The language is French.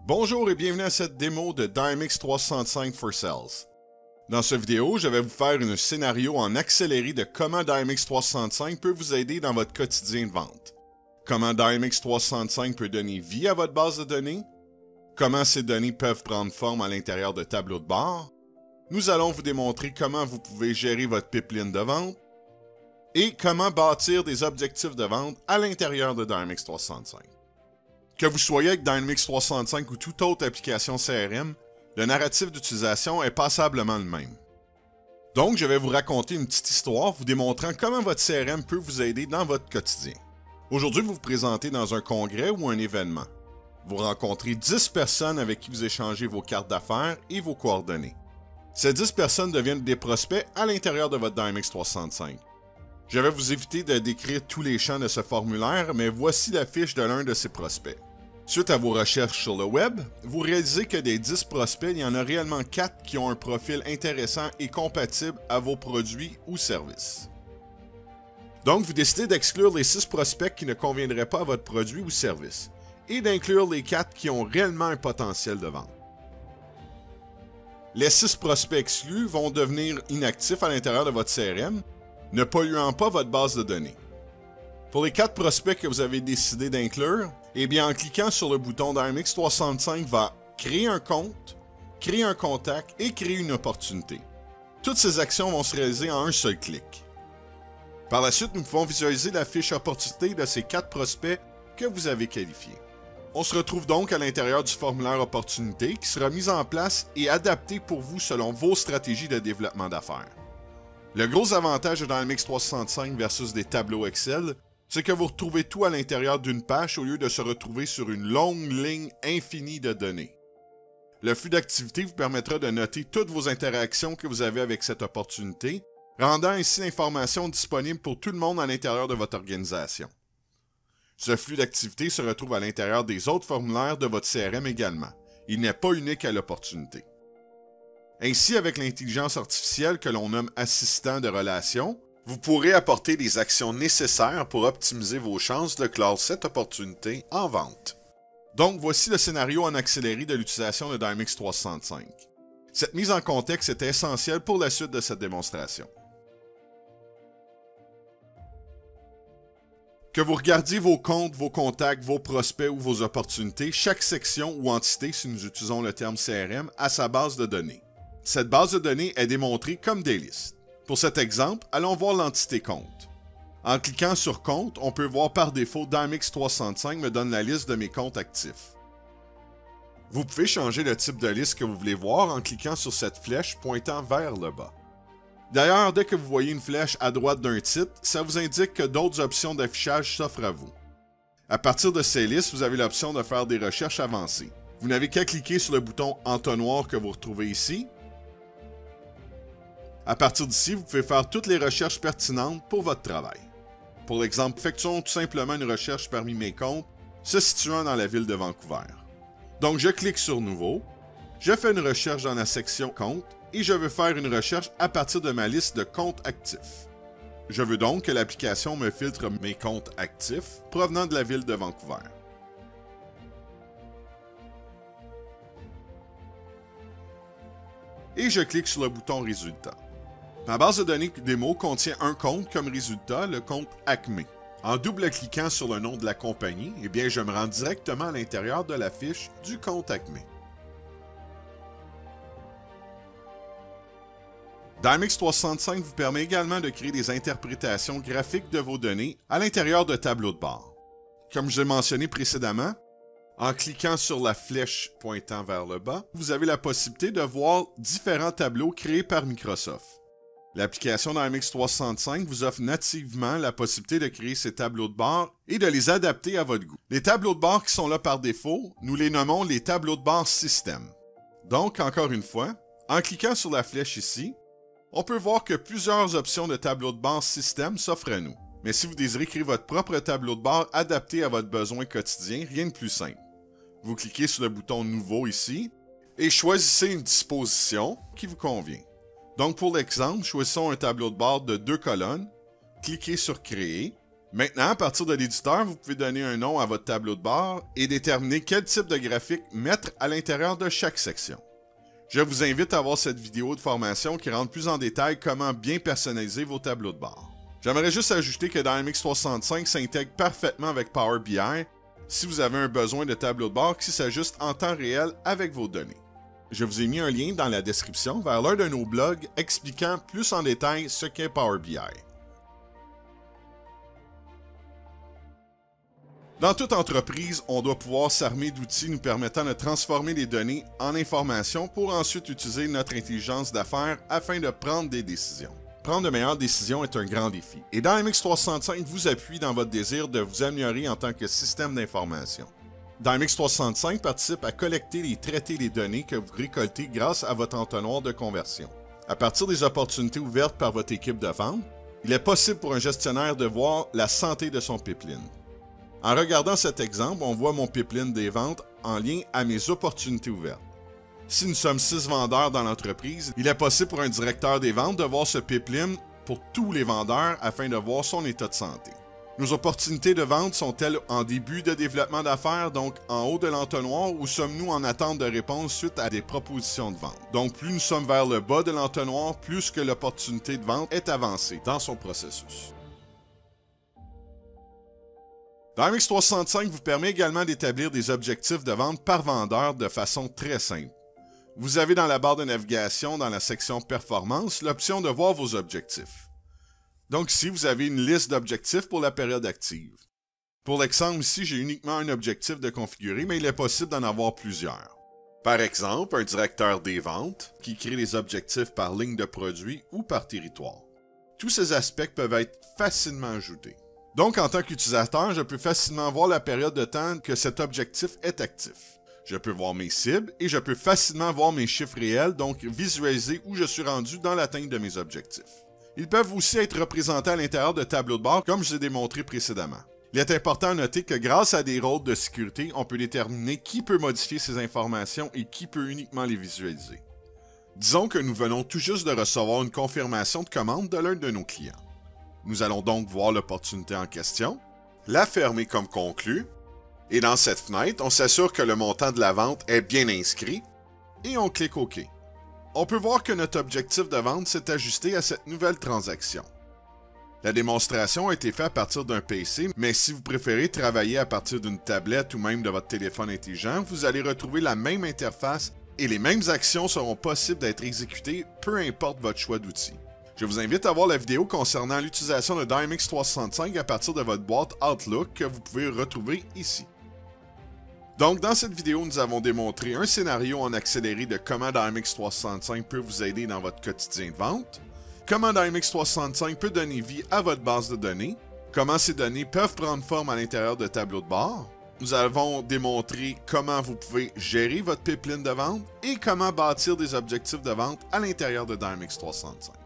Bonjour et bienvenue à cette démo de Dynamics 365 for Sales. Dans cette vidéo, je vais vous faire un scénario en accéléré de comment Dynamics 365 peut vous aider dans votre quotidien de vente. Comment Dynamics 365 peut donner vie à votre base de données, comment ces données peuvent prendre forme à l'intérieur de tableaux de bord. Nous allons vous démontrer comment vous pouvez gérer votre pipeline de vente et comment bâtir des objectifs de vente à l'intérieur de Dynamics 365. Que vous soyez avec Dynamics 365 ou toute autre application CRM, le narratif d'utilisation est passablement le même. Donc, je vais vous raconter une petite histoire vous démontrant comment votre CRM peut vous aider dans votre quotidien. Aujourd'hui, vous vous présentez dans un congrès ou un événement. Vous rencontrez 10 personnes avec qui vous échangez vos cartes d'affaires et vos coordonnées. Ces 10 personnes deviennent des prospects à l'intérieur de votre Dynamics 365. Je vais vous éviter de décrire tous les champs de ce formulaire, mais voici la fiche de l'un de ces prospects. Suite à vos recherches sur le web, vous réalisez que des 10 prospects, il y en a réellement 4 qui ont un profil intéressant et compatible à vos produits ou services. Donc, vous décidez d'exclure les 6 prospects qui ne conviendraient pas à votre produit ou service, et d'inclure les 4 qui ont réellement un potentiel de vente. Les 6 prospects exclus vont devenir inactifs à l'intérieur de votre CRM, ne polluant pas votre base de données. Pour les 4 prospects que vous avez décidé d'inclure, eh bien en cliquant sur le bouton Dynamics 365 va créer un compte, créer un contact et créer une opportunité. Toutes ces actions vont se réaliser en un seul clic. Par la suite, nous pouvons visualiser la fiche opportunité de ces 4 prospects que vous avez qualifiés. On se retrouve donc à l'intérieur du formulaire opportunité qui sera mis en place et adapté pour vous selon vos stratégies de développement d'affaires. Le gros avantage de Dynamics 365 versus des tableaux Excel, c'est que vous retrouvez tout à l'intérieur d'une page au lieu de se retrouver sur une longue ligne infinie de données. Le flux d'activité vous permettra de noter toutes vos interactions que vous avez avec cette opportunité, rendant ainsi l'information disponible pour tout le monde à l'intérieur de votre organisation. Ce flux d'activité se retrouve à l'intérieur des autres formulaires de votre CRM également. Il n'est pas unique à l'opportunité. Ainsi, avec l'intelligence artificielle que l'on nomme assistant de relation, vous pourrez apporter les actions nécessaires pour optimiser vos chances de clore cette opportunité en vente. Donc, voici le scénario en accéléré de l'utilisation de Dynamics 365. Cette mise en contexte est essentielle pour la suite de cette démonstration. Que vous regardiez vos comptes, vos contacts, vos prospects ou vos opportunités, chaque section ou entité, si nous utilisons le terme CRM, a sa base de données. Cette base de données est démontrée comme des listes. Pour cet exemple, allons voir l'entité compte. En cliquant sur compte, on peut voir par défaut Dynamics 365 me donne la liste de mes comptes actifs. Vous pouvez changer le type de liste que vous voulez voir en cliquant sur cette flèche pointant vers le bas. D'ailleurs, dès que vous voyez une flèche à droite d'un titre, ça vous indique que d'autres options d'affichage s'offrent à vous. À partir de ces listes, vous avez l'option de faire des recherches avancées. Vous n'avez qu'à cliquer sur le bouton entonnoir que vous retrouvez ici. À partir d'ici, vous pouvez faire toutes les recherches pertinentes pour votre travail. Pour l'exemple, effectuons tout simplement une recherche parmi mes comptes se situant dans la ville de Vancouver. Donc, je clique sur Nouveau, je fais une recherche dans la section Comptes et je veux faire une recherche à partir de ma liste de comptes actifs. Je veux donc que l'application me filtre mes comptes actifs provenant de la ville de Vancouver. Et je clique sur le bouton Résultats. Ma base de données démo contient un compte comme résultat, le compte Acme. En double-cliquant sur le nom de la compagnie, eh bien, je me rends directement à l'intérieur de la fiche du compte Acme. Dynamics 365 vous permet également de créer des interprétations graphiques de vos données à l'intérieur de tableaux de bord. Comme je l'ai mentionné précédemment, en cliquant sur la flèche pointant vers le bas, vous avez la possibilité de voir différents tableaux créés par Microsoft. L'application Dynamics 365 vous offre nativement la possibilité de créer ces tableaux de bord et de les adapter à votre goût. Les tableaux de bord qui sont là par défaut, nous les nommons les tableaux de bord système. Donc, encore une fois, en cliquant sur la flèche ici, on peut voir que plusieurs options de tableaux de bord système s'offrent à nous. Mais si vous désirez créer votre propre tableau de bord adapté à votre besoin quotidien, rien de plus simple. Vous cliquez sur le bouton Nouveau ici et choisissez une disposition qui vous convient. Donc pour l'exemple, choisissons un tableau de bord de 2 colonnes, cliquez sur Créer, Maintenant, à partir de l'éditeur, vous pouvez donner un nom à votre tableau de bord et déterminer quel type de graphique mettre à l'intérieur de chaque section. Je vous invite à voir cette vidéo de formation qui rentre plus en détail comment bien personnaliser vos tableaux de bord. J'aimerais juste ajouter que Dynamics 365 s'intègre parfaitement avec Power BI si vous avez un besoin de tableau de bord qui s'ajuste en temps réel avec vos données. Je vous ai mis un lien dans la description vers l'un de nos blogs expliquant plus en détail ce qu'est Power BI. Dans toute entreprise, on doit pouvoir s'armer d'outils nous permettant de transformer les données en informations pour ensuite utiliser notre intelligence d'affaires afin de prendre des décisions. Prendre de meilleures décisions est un grand défi, et Dynamics 365 vous appuie dans votre désir de vous améliorer en tant que système d'information. Dynamics 365 participe à collecter et traiter les données que vous récoltez grâce à votre entonnoir de conversion. À partir des opportunités ouvertes par votre équipe de vente, il est possible pour un gestionnaire de voir la santé de son pipeline. En regardant cet exemple, on voit mon pipeline des ventes en lien à mes opportunités ouvertes. Si nous sommes 6 vendeurs dans l'entreprise, il est possible pour un directeur des ventes de voir ce pipeline pour tous les vendeurs afin de voir son état de santé. Nos opportunités de vente sont-elles en début de développement d'affaires, donc en haut de l'entonnoir, ou sommes-nous en attente de réponse suite à des propositions de vente? Donc plus nous sommes vers le bas de l'entonnoir, plus que l'opportunité de vente est avancée dans son processus. Dynamics 365 vous permet également d'établir des objectifs de vente par vendeur de façon très simple. Vous avez dans la barre de navigation, dans la section Performance, l'option de voir vos objectifs. Donc ici, vous avez une liste d'objectifs pour la période active. Pour l'exemple, ici, j'ai uniquement un objectif de configurer, mais il est possible d'en avoir plusieurs. Par exemple, un directeur des ventes qui crée les objectifs par ligne de produit ou par territoire. Tous ces aspects peuvent être facilement ajoutés. Donc, en tant qu'utilisateur, je peux facilement voir la période de temps que cet objectif est actif. Je peux voir mes cibles et je peux facilement voir mes chiffres réels, donc visualiser où je suis rendu dans l'atteinte de mes objectifs. Ils peuvent aussi être représentés à l'intérieur de tableaux de bord, comme je vous ai démontré précédemment. Il est important à noter que grâce à des rôles de sécurité, on peut déterminer qui peut modifier ces informations et qui peut uniquement les visualiser. Disons que nous venons tout juste de recevoir une confirmation de commande de l'un de nos clients. Nous allons donc voir l'opportunité en question, la fermer comme conclue, et dans cette fenêtre, on s'assure que le montant de la vente est bien inscrit, et on clique OK. On peut voir que notre objectif de vente s'est ajusté à cette nouvelle transaction. La démonstration a été faite à partir d'un PC, mais si vous préférez travailler à partir d'une tablette ou même de votre téléphone intelligent, vous allez retrouver la même interface et les mêmes actions seront possibles d'être exécutées, peu importe votre choix d'outil. Je vous invite à voir la vidéo concernant l'utilisation de Dynamics 365 à partir de votre boîte Outlook que vous pouvez retrouver ici. Donc, dans cette vidéo, nous avons démontré un scénario en accéléré de comment Dynamics 365 peut vous aider dans votre quotidien de vente, comment Dynamics 365 peut donner vie à votre base de données, comment ces données peuvent prendre forme à l'intérieur de tableaux de bord. Nous avons démontré comment vous pouvez gérer votre pipeline de vente et comment bâtir des objectifs de vente à l'intérieur de Dynamics 365.